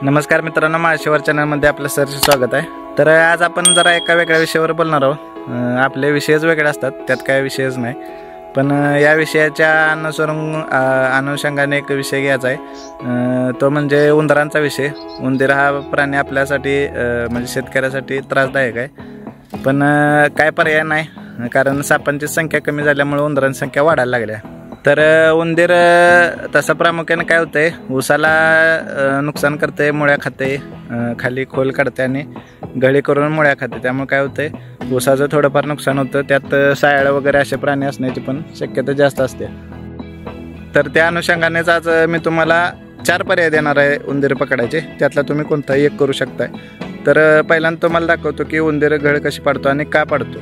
नमस्कार मित्रांनो, माळशिवर चॅनलमध्ये आपलं सरचे स्वागत आहे। तर आज आपण जरा एका वेगळ्या विषयावर बोलणार आहोत। आपले विषयच वेगळे असतात, त्यात काय विषयच नाही, पण या विषयाच्या अनुषंगाने एक विषय घ्यायचा आहे, तो म्हणजे उंदरांचा विषय। उंदीर हा प्राणी आपल्यासाठी म्हणजे शेतकऱ्यासाठी त्रासदायक आहे, पण काय पर्याय नाही, कारण सापांची संख्या कमी झाल्यामुळे उंदरांची संख्या वाढायला लागल्या। तर उंदीर तसं प्रामुख्याने काय होतंय, ऊसाला नुकसान करते, मुळ्या खाते, खाली खोल काढते आणि गळी करून मुळ्या खाते। त्यामुळे काय होतंय, ऊसाचं थोडंफार नुकसान होतं, त्यात सायाळ वगैरे असे प्राणी असण्याची पण शक्यता जास्त असते। तर त्या अनुषंगानेच आज मी तुम्हाला 4 पर्याय देणार आहे उंदीर पकडायचे, त्यातला तुम्ही कोणताही एक करू शकताय। तर पहिल्यांदा तुम्हाला दाखवतो की उंदीर गळ कशी पाडतो आणि का पाडतो।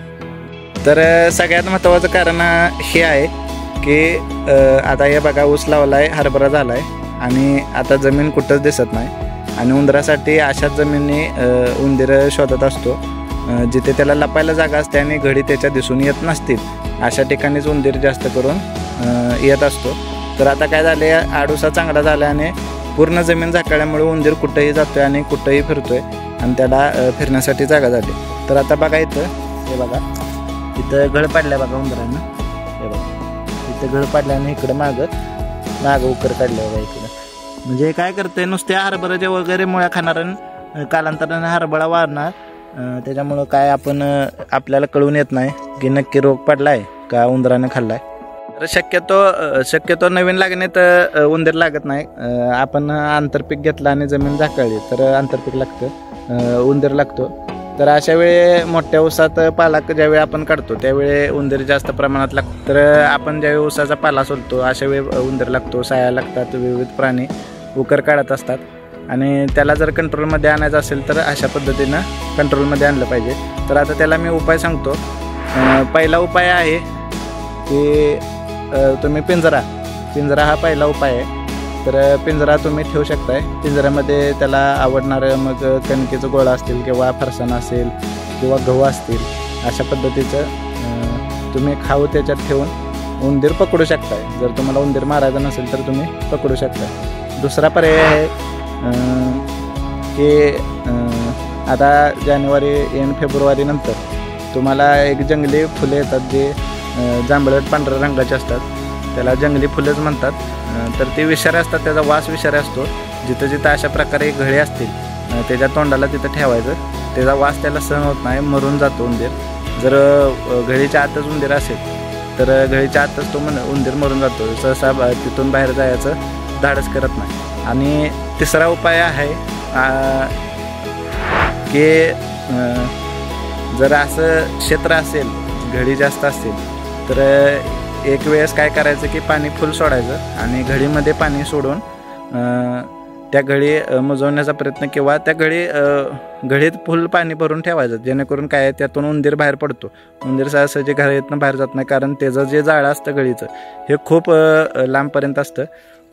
तर सगळ्यात महत्त्वाचं कारण हे आहे की आता हे बघा, ऊस लावलाय, हरभरा झालाय आणि आता जमीन कुठंच दिसत नाही, आणि उंदरासाठी अशाच जमिनी उंदीर शोधत असतो जिथे त्याला लपायला जागा असते आणि घडी त्याच्या दिसून येत नसतील, अशा ठिकाणीच उंदीर जास्त करून येत असतो। तर आता काय झाले, आडूसा चांगला झाला आणि पूर्ण जमीन झाकल्यामुळे उंदीर कुठेही जातोय आणि कुठेही फिरतोय आणि त्याला फिरण्यासाठी जागा झाली। तर आता बघा इथं, हे बघा इथं गळ पाडल्या बघा उंदरांना, हे बघा इथं गळ पाडल्याने इकडं मागं उकर काढल्या बघा इकडं। म्हणजे काय करते, नुसत्या हरभराच्या वगैरे मुळ्या खाणार आणि कालांतराने हरभरा वाढणार, त्याच्यामुळं काय आपल्याला कळून येत नाही की नक्की रोग पडलाय का उंदराने खाल्लाय। तर शक्यतो नवीन लागणीत उंदीर लागत नाही। आपण आंतरपीक घेतलं आणि जमीन झाकळली तर आंतरपीक लागतं, उंदीर लागतो। तर अशा वेळी मोठ्या ऊसात पाला ज्यावेळी आपण काढतो त्यावेळी उंदीर जास्त प्रमाणात लागतो। तर आपण ज्यावेळी ऊसाचा पाला सोलतो अशा वेळी उंदीर लागतो, साया लागतात, विविध प्राणी उकर काढत असतात, आणि त्याला जर कंट्रोलमध्ये आणायचं असेल तर अशा पद्धतीनं कंट्रोलमध्ये आणलं पाहिजे। तर आता त्याला मी उपाय सांगतो। पहिला उपाय आहे की तुम्ही पिंजरा हा पहिला उपाय आहे। तर पिंजरा तुम्ही ठेवू शकताय, पिंजऱ्यामध्ये त्याला आवडणारं मग कणकेचं गोळा असतील किंवा फरसाणा असेल किंवा गहू असतील, अशा पद्धतीचं तुम्ही खाऊ त्याच्यात ठेवून उंदीर पकडू शकताय। जर तुम्हाला उंदीर मारायचा नसेल तर तुम्ही पकडू शकताय। दुसरा पर्याय आहे की आता जानेवारी फेब्रुवारी नंतर तुम्हाला एक जंगली फुले येतात, जे जांभळट पांढऱ्या रंगाचे असतात, त्याला जंगली फुलेच म्हणतात। तर ते विषारी असतात, त्याचा वास विषारी असतो। जिथं अशा प्रकारे घळे असतील त्याच्या तोंडाला तिथं ठेवायचं, त्याचा वास त्याला सहन होत नाही, मरून जातो उंदीर। जर घळीच्या आतच उंदीर असेल तर घळीच्या आतच तो उंदीर मरून जातो, सहसा तिथून बाहेर जायचं धाडस करत नाही। आणि तिसरा उपाय आहे की जर असं क्षेत्र असेल, घडी जास्त असेल, तर एक वेळेस काय करायचं की पाणी फुल सोडायचं आणि घडीमध्ये पाणी सोडून त्या घडी मुजवण्याचा प्रयत्न, किंवा त्या घडीत फुल पाणी भरून ठेवायचं, जेणेकरून काय त्यातून उंदीर बाहेर पडतो। उंदीर सहसाची घडीतनं बाहेर जात नाही, कारण त्याचं जे जाळं असतं घडीचं हे खूप लांबपर्यंत असतं,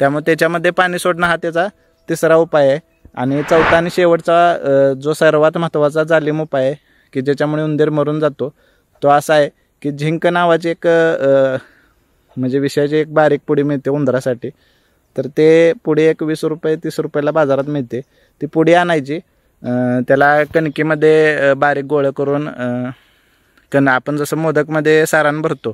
त्यामुळे त्याच्यामध्ये पाणी सोडणं हा त्याचा तिसरा उपाय आहे। आणि चौथा आणि शेवटचा जो सर्वात महत्त्वाचा जालीम उपाय आहे की ज्याच्यामुळे उंदीर मरून जातो, तो असा आहे की झिंक नावाची एक म्हणजे विषयाची एक बारीक पुडी मिळते उंदरासाठी। तर ते पुडी एक 20 रुपये 30 रुपयाला बाजारात मिळते। ती पुडी आणायची, त्याला कणकीमध्ये बारीक गोळं करून आपण जसं मोदकमध्ये सारण भरतो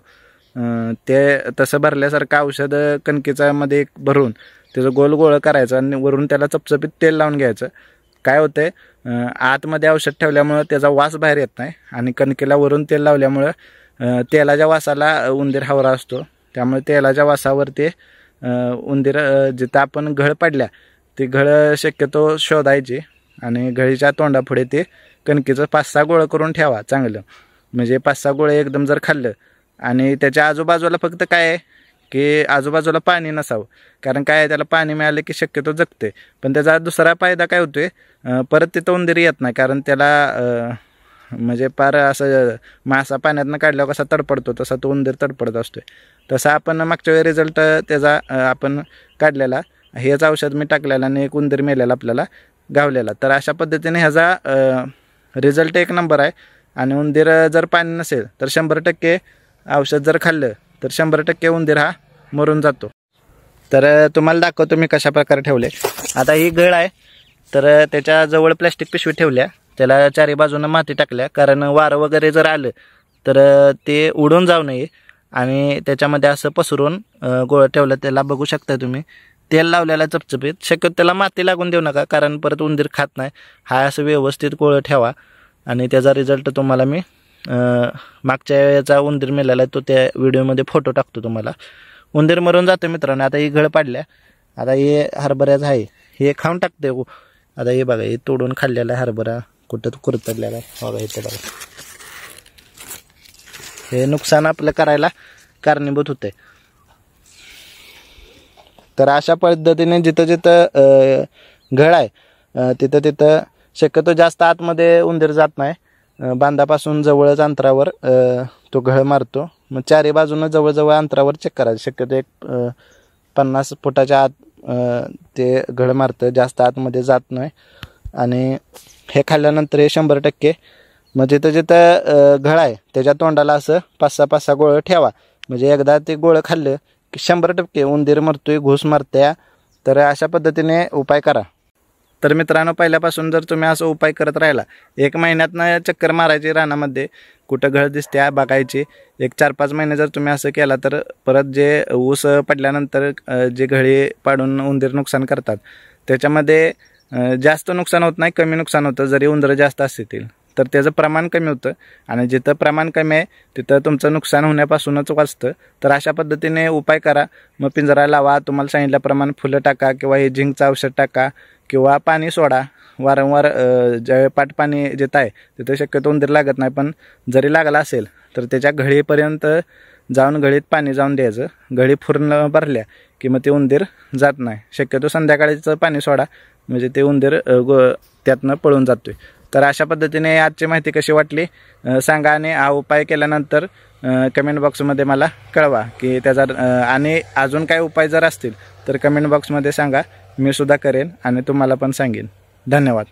ते तसं भरल्यासारखं औषध कणकीचा मध्ये भरून त्याचं गोल गोळं करायचं आणि वरून त्याला चपचपीत तेल लावून घ्यायचं। काय होतंय, आतमध्ये औषध ठेवल्यामुळं त्याचा वास बाहेर येत नाही, आणि कणकेला वरून तेल लावल्यामुळं तेलाच्या वासाला उंदीर हावरा असतो, त्यामुळे तेलाच्या वासावर ते उंदीर जिथं आपण घळ पाडल्या ती घळ शक्यतो शोधायची, आणि घळीच्या तोंडापुढे ते कणकीचं 5-6 गोळं करून ठेवा चांगलं। म्हणजे 5-6 गोळे एकदम जर खाल्लं, आणि त्याच्या आजूबाजूला फक्त काय आहे की आजूबाजूला पाणी नसावं, कारण काय आहे, त्याला पाणी मिळालं की शक्यतो जगते। पण त्याचा दुसरा फायदा काय होतोय, परत तिथं उंदीर येत नाही, कारण त्याला म्हणजे फार असं मासा पाण्यातनं काढल्यावर कसा तडपडतो तसा तो उंदीर तडपडत असतोय। तसा आपण मागच्या वेळी रिझल्ट त्याचा आपण काढलेला, हेच औषध मी टाकलेलं आणि एक उंदीर मेलेला आपल्याला गावलेला। तर अशा पद्धतीने ह्याचा रिझल्ट एक नंबर आहे। आणि उंदीर जर पाणी नसेल तर 100% औषध जर खाल्लं तर 100% उंदीर हा मरून जातो। तर तुम्हाला दाखवतो मी कशा प्रकारे ठेवले। आता ही गळ आहे, तर त्याच्या जवळ प्लॅस्टिक पिशवी ठेवल्या, त्याला चारी बाजूनं माती टाकल्या, कारण वारं वगैरे जर आलं तर ते उडून जाऊ नये. आणि त्याच्यामध्ये असं पसरून गोळं ठेवलं. त्याला बघू शकता तुम्ही तेल लावलेला चपचपीत. शक्यतो त्याला माती लागून देऊ नका, कारण परत उंदीर खात नाही. हा असं व्यवस्थित गोळं ठेवा आणि त्याचा रिझल्ट तुम्हाला मी मागच्या याचा उंदीर मेलेला आहे तो त्या व्हिडिओमध्ये फोटो टाकतो तुम्हाला. उंदीर मरून जातो मित्रांनो. आता ही घळ पाडल्या, आता हे हरभऱ्याचं आहे, हे खाऊन टाकते. आता हे बघा, हे तोडून खाल्लेला आहे हरभरा, कुठं कुरतडलेला आहे बघा. इथे बघा, हे नुकसान आपलं करायला कारणीभूत होते. तर अशा पद्धतीने जिथं जिथं घळ आहे तिथं तिथं शक्यतो जास्त आतमध्ये उंदीर जात नाही. बांधापासून जवळच अंतरावर तो घळ मारतो. मग चारी बाजूनं जवळजवळ अंतरावर चेक करायचं. शक्यतो एक 50 फुटाच्या आत ते घळ मारतं, जास्त आतमध्ये जात नाही. आणि हे खाल्ल्यानंतर हे 100%. मग जिथं जिथं घळ आहे त्याच्या तोंडाला असं 5-6 गोळं ठेवा. म्हणजे एकदा ते गोळं खाल्लं की 100% उंदीर मरतोय, घुस मारत्या. तर अशा पद्धतीने उपाय करा. तर मित्रांनो, पहिल्यापासून जर तुम्ही असं उपाय करत राहिला, 1 महिन्यातनं चक्कर मारायची रानामध्ये, कुठं घळ दिसत्या बघायची. एक 4-5 महिने जर तुम्ही असं केला तर परत जे ऊस पडल्यानंतर जे घळी पाडून उंदीर नुकसान करतात त्याच्यामध्ये जास्त नुकसान होत नाही, कमी नुकसान होतं. जरी उंदरं जास्त असतील तर त्याचं प्रमाण कमी होतं. आणि जिथं प्रमाण कमी आहे तिथं तुमचं नुकसान होण्यापासूनच वाचतं. तर अशा पद्धतीने उपाय करा. मग पिंजरा लावा, तुम्हाला सांगितल्याप्रमाणे फुलं टाका किंवा हे झिंकचं औषध टाका किंवा पाणी सोडा वारंवार. ज्या पाट पाणी जिथं आहे तिथं शक्यतो उंदीर लागत नाही, पण जरी लागला असेल तर त्याच्या घळीपर्यंत जाऊन घळीत पाणी जाऊन द्यायचं. घळी पूर्ण भरल्या की मग ते उंदीर जात नाही. शक्यतो संध्याकाळीचं पाणी सोडा, म्हणजे ते उंदीर त्यातनं पळून जातोय. तर अशा पद्धतीने आजची माहिती कशी वाटली सांगा. आणि हा उपाय केल्यानंतर कमेंट बॉक्समध्ये मला कळवा की त्याचा आणि अजून काय उपाय जर असतील तर कमेंट बॉक्समध्ये सांगा. मी सुद्धा करेन आणि तुम्हाला पण सांगेन. धन्यवाद.